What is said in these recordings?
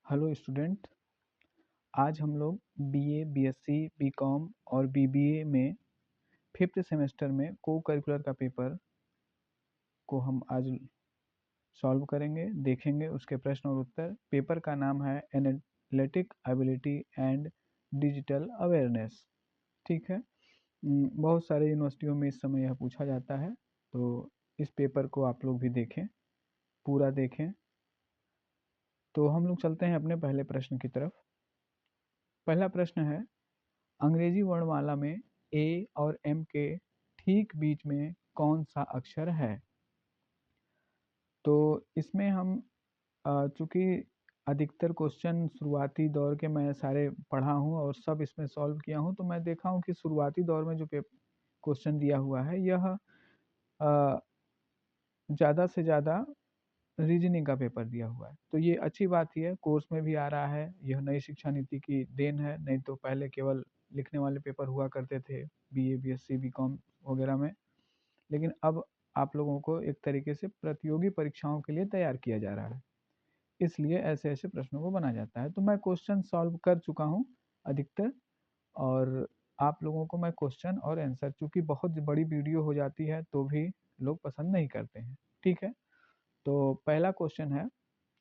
Hello student. आज हम लोग बीए, बीएससी, बीकॉम और बीबीए में फिफ्थ सेमेस्टर में को करिकुलर का पेपर को हम आज सॉल्व करेंगे, देखेंगे उसके प्रश्न और उत्तर। पेपर का नाम है analytic ability and digital awareness. ठीक है। बहुत सारे यूनिवर्सिटियों में इस समय यह पूछा जाता है, तो इस पेपर को आप लोग भी देखें, पूरा देखें। तो हम लोग चलते हैं अपने पहले प्रश्न की तरफ। पहला प्रश्न है, अंग्रेजी वर्णमाला में ए और एम के ठीक बीच में कौन सा अक्षर है? तो इसमें हम चूंकि अधिकतर क्वेश्चन शुरुआती दौर के मैं सारे पढ़ा हूँ और सब इसमें सॉल्व किया हूँ, तो मैं देखा हूँ कि शुरुआती दौर में जो क्वेश्चन दिया हुआ है यह ज़्यादा से ज़्यादा रीजनिंग का पेपर दिया हुआ है। तो ये अच्छी बात ही है, कोर्स में भी आ रहा है। यह नई शिक्षा नीति की देन है, नहीं तो पहले केवल लिखने वाले पेपर हुआ करते थे बीए, बीएससी, बीकॉम वगैरह में। लेकिन अब आप लोगों को एक तरीके से प्रतियोगी परीक्षाओं के लिए तैयार किया जा रहा है, इसलिए ऐसे ऐसे प्रश्नों को बना जाता है। तो मैं क्वेश्चन सॉल्व कर चुका हूँ अधिकतर, और आप लोगों को मैं क्वेश्चन और आंसर, चूंकि बहुत बड़ी वीडियो हो जाती है तो भी लोग पसंद नहीं करते हैं। ठीक है। तो पहला क्वेश्चन है,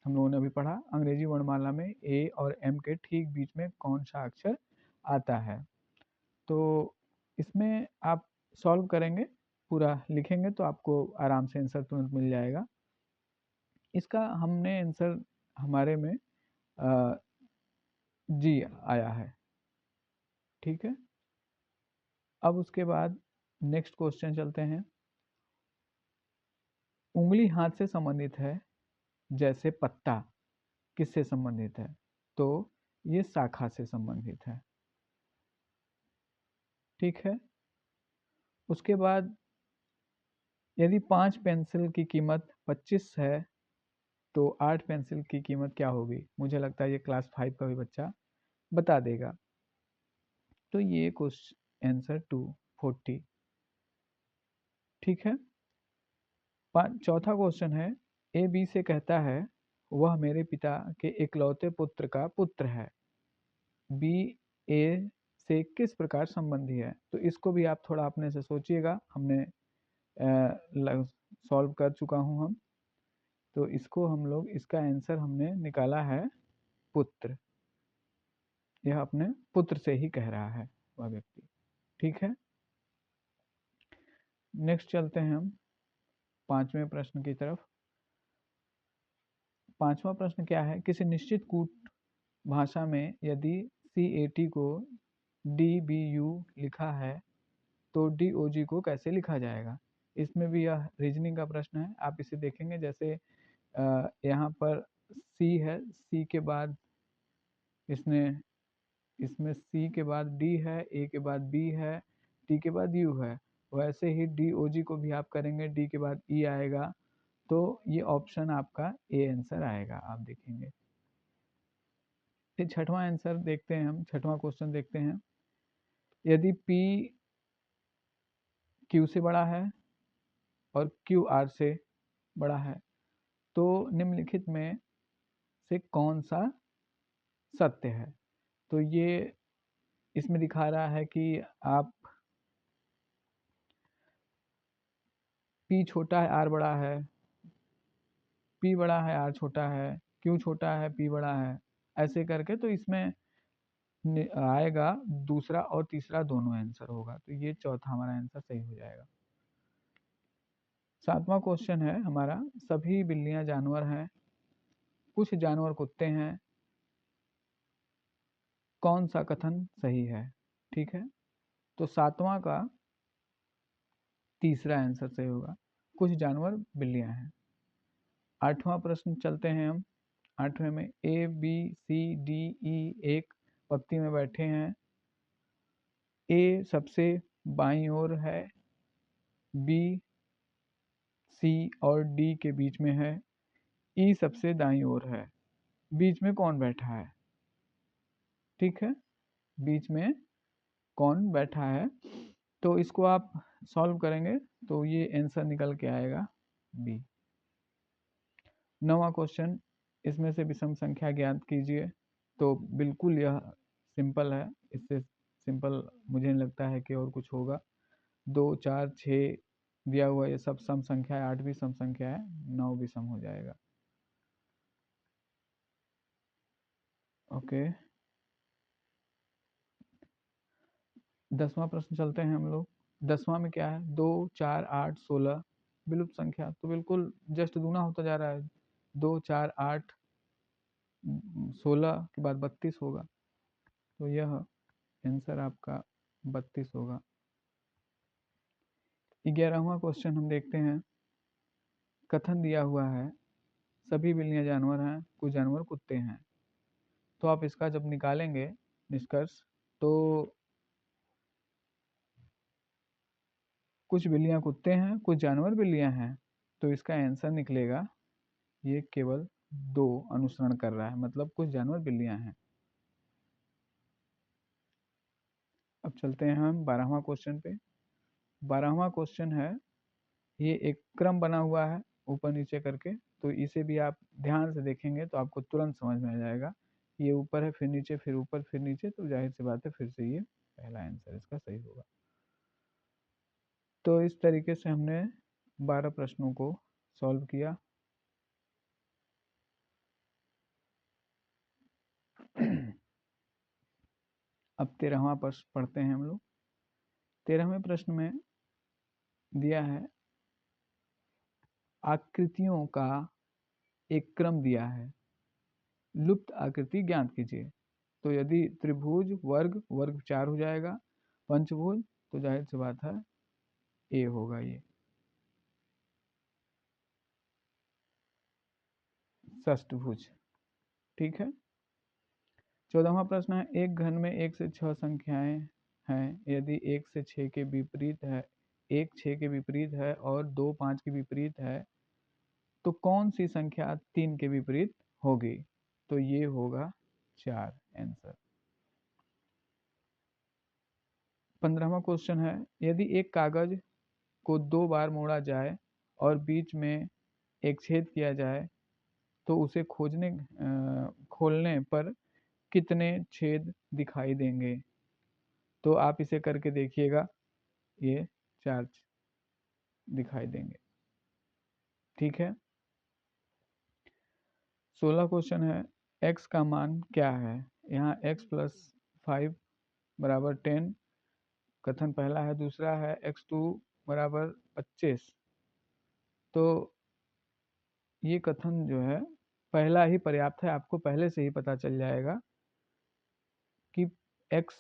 हम लोगों ने अभी पढ़ा, अंग्रेजी वर्णमाला में ए और एम के ठीक बीच में कौन सा अक्षर आता है? तो इसमें आप सॉल्व करेंगे, पूरा लिखेंगे तो आपको आराम से आंसर तुरंत मिल जाएगा। इसका हमने आंसर हमारे में जी आया है। ठीक है। अब उसके बाद नेक्स्ट क्वेश्चन चलते हैं। उंगली हाथ से संबंधित है, जैसे पत्ता किससे संबंधित है? तो ये शाखा से संबंधित है। ठीक है। उसके बाद यदि 5 पेंसिल की कीमत 25 है तो 8 पेंसिल की कीमत क्या होगी? मुझे लगता है ये क्लास 5 का भी बच्चा बता देगा। तो ये क्वेश्चन आंसर 240। ठीक है। चौथा क्वेश्चन है, ए बी से कहता है वह मेरे पिता के इकलौते पुत्र का पुत्र है, बी ए से किस प्रकार संबंधी है? तो इसको भी आप थोड़ा अपने से सोचिएगा, हमने सॉल्व कर चुका हूँ हम। तो इसको हम लोग, इसका आंसर हमने निकाला है पुत्र। यह अपने पुत्र से ही कह रहा है वह व्यक्ति। ठीक है। नेक्स्ट चलते हैं हम पांचवें प्रश्न की तरफ। पांचवा प्रश्न क्या है, किसी निश्चित कूट भाषा में यदि CAT को DBU लिखा है तो DOG को कैसे लिखा जाएगा? इसमें भी यह रीजनिंग का प्रश्न है। आप इसे देखेंगे, जैसे यहाँ पर C है, C के बाद इसमें C के बाद D है, A के बाद B है, T के बाद U है। वैसे ही DOG को भी आप करेंगे, D के बाद E आएगा, तो ये ऑप्शन आपका A आंसर आएगा। आप देखेंगे। फिर छठवां आंसर देखते हैं हम, छठवां क्वेश्चन देखते हैं। यदि P Q से बड़ा है और Q R से बड़ा है तो निम्नलिखित में से कौन सा सत्य है? तो ये इसमें दिखा रहा है कि आप P छोटा है, R बड़ा है, P बड़ा है, R छोटा है, Q छोटा है, P बड़ा है, ऐसे करके तो इसमें आएगा दूसरा और तीसरा दोनों आंसर होगा। तो ये चौथा हमारा आंसर सही हो जाएगा। सातवां क्वेश्चन है हमारा, सभी बिल्लियां जानवर हैं, कुछ जानवर कुत्ते हैं, कौन सा कथन सही है? ठीक है। तो सातवां का तीसरा आंसर सही होगा, कुछ जानवर बिल्लियां हैं। आठवां प्रश्न चलते हैं हम। आठवें में ABCDE एक पंक्ति में बैठे हैं। ए सबसे बाईं ओर है, बी सी और डी के बीच में है, ई सबसे दाईं ओर है। बीच में कौन बैठा है? ठीक है। बीच में कौन बैठा है? तो इसको आप सॉल्व करेंगे तो ये आंसर निकल के आएगा बी। नौवां क्वेश्चन, इसमें से विषम संख्या ज्ञात कीजिए। तो बिल्कुल यह सिंपल है, इससे सिंपल मुझे नहीं लगता है कि और कुछ होगा। 2, 4, 6 दिया हुआ ये सब सम संख्या है, 8 भी सम संख्या है, 9 भी सम हो जाएगा। ओके, 10वां प्रश्न चलते हैं हम लोग। 10वां में क्या है, 2, 4, 8, 16 विलुप्त संख्या, तो बिल्कुल जस्ट दूना होता जा रहा है। 2, 4, 8, 16 के बाद 32 होगा, तो यह आंसर आपका 32 होगा। 11वां क्वेश्चन हम देखते हैं। कथन दिया हुआ है सभी बिल्लियां जानवर हैं, कुछ जानवर कुत्ते हैं। तो आप इसका जब निकालेंगे निष्कर्ष, तो कुछ बिल्लियां कुत्ते हैं, कुछ जानवर बिल्लियां हैं, तो इसका आंसर निकलेगा ये केवल 2 अनुसरण कर रहा है, मतलब कुछ जानवर बिल्लियां हैं। अब चलते हैं हम 12वां क्वेश्चन पे। 12वां क्वेश्चन है, ये एक क्रम बना हुआ है ऊपर नीचे करके, तो इसे भी आप ध्यान से देखेंगे तो आपको तुरंत समझ में आ जाएगा। ये ऊपर है, फिर नीचे, फिर ऊपर, फिर नीचे, तो जाहिर सी बात है फिर से ये पहला आंसर इसका सही होगा। तो इस तरीके से हमने 12 प्रश्नों को सॉल्व किया। अब 13वां प्रश्न पढ़ते हैं हम लोग। 13वें प्रश्न में दिया है आकृतियों का एक क्रम दिया है, लुप्त आकृति ज्ञात कीजिए। तो यदि त्रिभुज, वर्ग, वर्ग 4 हो जाएगा, पंचभुज, तो जाहिर सी बात है ए होगा ये। षष्ठभुज, ठीक है। 14वां प्रश्न है, एक घन में 1 से 6 संख्याएं हैं, यदि 1 से 6 के विपरीत है, 1 6 के विपरीत है और 2 5 के विपरीत है, तो कौन सी संख्या 3 के विपरीत होगी? तो ये होगा 4 आंसर। 15वां क्वेश्चन है, यदि एक कागज को 2 बार मोड़ा जाए और बीच में एक छेद किया जाए, तो उसे खोलने पर कितने छेद दिखाई देंगे? तो आप इसे करके देखिएगा, ये 4 दिखाई देंगे, ठीक है। 16 क्वेश्चन है, x का मान क्या है? यहाँ x प्लस 5 बराबर 10 कथन पहला है। दूसरा है x2 बराबर 25। तो ये कथन जो है पहला ही पर्याप्त है, आपको पहले से ही पता चल जाएगा कि x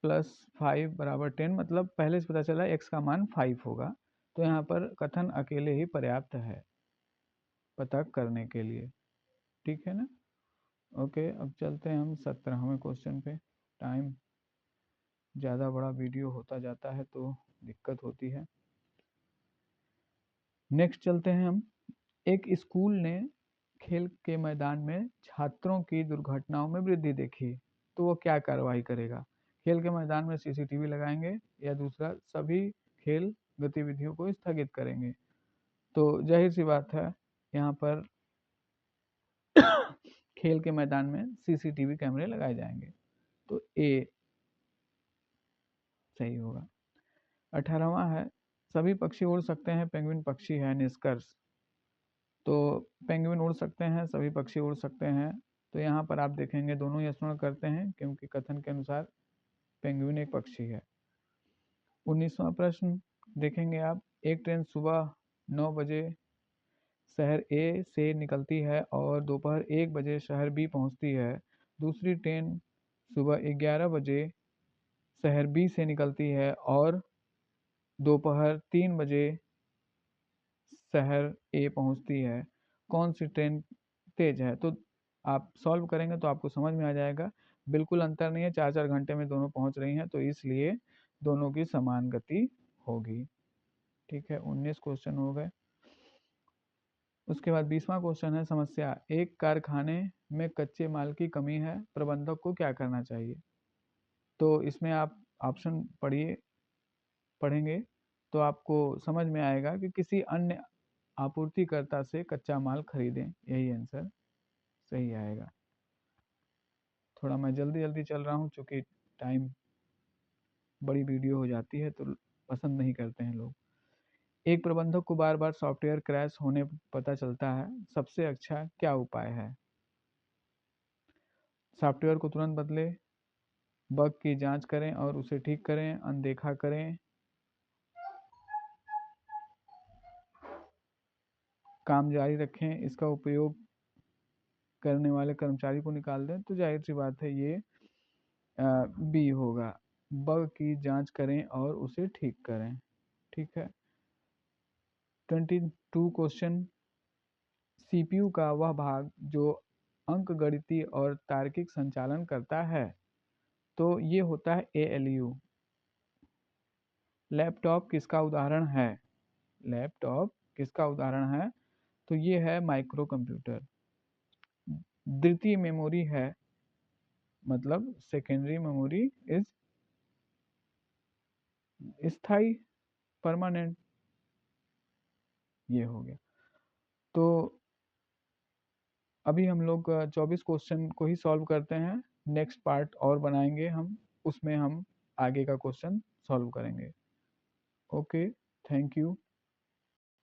प्लस 5 बराबर 10, मतलब पहले से पता चला x का मान 5 होगा। तो यहाँ पर कथन अकेले ही पर्याप्त है पता करने के लिए, ठीक है ना। ओके, अब चलते हैं हम 17वें क्वेश्चन पे। टाइम ज़्यादा बड़ा वीडियो होता जाता है तो दिक्कत होती है। नेक्स्ट चलते हैं हम। एक स्कूल ने खेल के मैदान में छात्रों की दुर्घटनाओं में वृद्धि देखी, तो वो क्या कार्रवाई करेगा? खेल के मैदान में सीसीटीवी लगाएंगे, या दूसरा सभी खेल गतिविधियों को स्थगित करेंगे? तो जाहिर सी बात है यहाँ पर खेल के मैदान में सीसीटीवी कैमरे लगाए जाएंगे, तो ए सही होगा। 18वां है, सभी पक्षी उड़ सकते हैं, पेंगुइन पक्षी है, निष्कर्ष। तो पेंगुइन उड़ सकते हैं, सभी पक्षी उड़ सकते हैं, तो यहाँ पर आप देखेंगे दोनों ही स्मरण करते हैं, क्योंकि कथन के अनुसार पेंगुइन एक पक्षी है। 19वां प्रश्न देखेंगे आप, एक ट्रेन सुबह 9 बजे शहर ए से निकलती है और दोपहर 1 बजे शहर बी पहुंचती है। दूसरी ट्रेन सुबह 11 बजे शहर बी से निकलती है और दोपहर 3 बजे शहर ए पहुंचती है। कौन सी ट्रेन तेज है? तो आप सॉल्व करेंगे तो आपको समझ में आ जाएगा। बिल्कुल अंतर नहीं है, 4-4 घंटे में दोनों पहुंच रही हैं, तो इसलिए दोनों की समान गति होगी, ठीक है। 19 क्वेश्चन हो गए। उसके बाद 20वां क्वेश्चन है, समस्या, एक कारखाने में कच्चे माल की कमी है, प्रबंधक को क्या करना चाहिए? तो इसमें आप ऑप्शन पढ़ेंगे तो आपको समझ में आएगा कि किसी अन्य आपूर्तिकर्ता से कच्चा माल खरीदें, यही आंसर सही आएगा। थोड़ा मैं जल्दी जल्दी चल रहा हूँ, चूँकि टाइम बड़ी वीडियो हो जाती है तो पसंद नहीं करते हैं लोग। एक प्रबंधक को बार बार सॉफ्टवेयर क्रैश होने पर पता चलता है, सबसे अच्छा क्या उपाय है? सॉफ्टवेयर को तुरंत बदले, बग की जांच करें और उसे ठीक करें, अनदेखा करें, काम जारी रखें, इसका उपयोग करने वाले कर्मचारी को निकाल दें। तो जाहिर सी बात है ये बी होगा, बग की जांच करें और उसे ठीक करें। ठीक है। 22 क्वेश्चन, सीपीयू का वह भाग जो अंकगणितीय और तार्किक संचालन करता है, तो ये होता है एएलयू। लैपटॉप किसका उदाहरण है? लैपटॉप किसका उदाहरण है? तो ये है माइक्रो कंप्यूटर। द्वितीय मेमोरी है, मतलब सेकेंडरी मेमोरी इज स्थाई, परमानेंट। ये हो गया। तो अभी हम लोग 24 क्वेश्चन को ही सॉल्व करते हैं। नेक्स्ट पार्ट और बनाएंगे हम, उसमें हम आगे का क्वेश्चन सॉल्व करेंगे। Okay, thank you.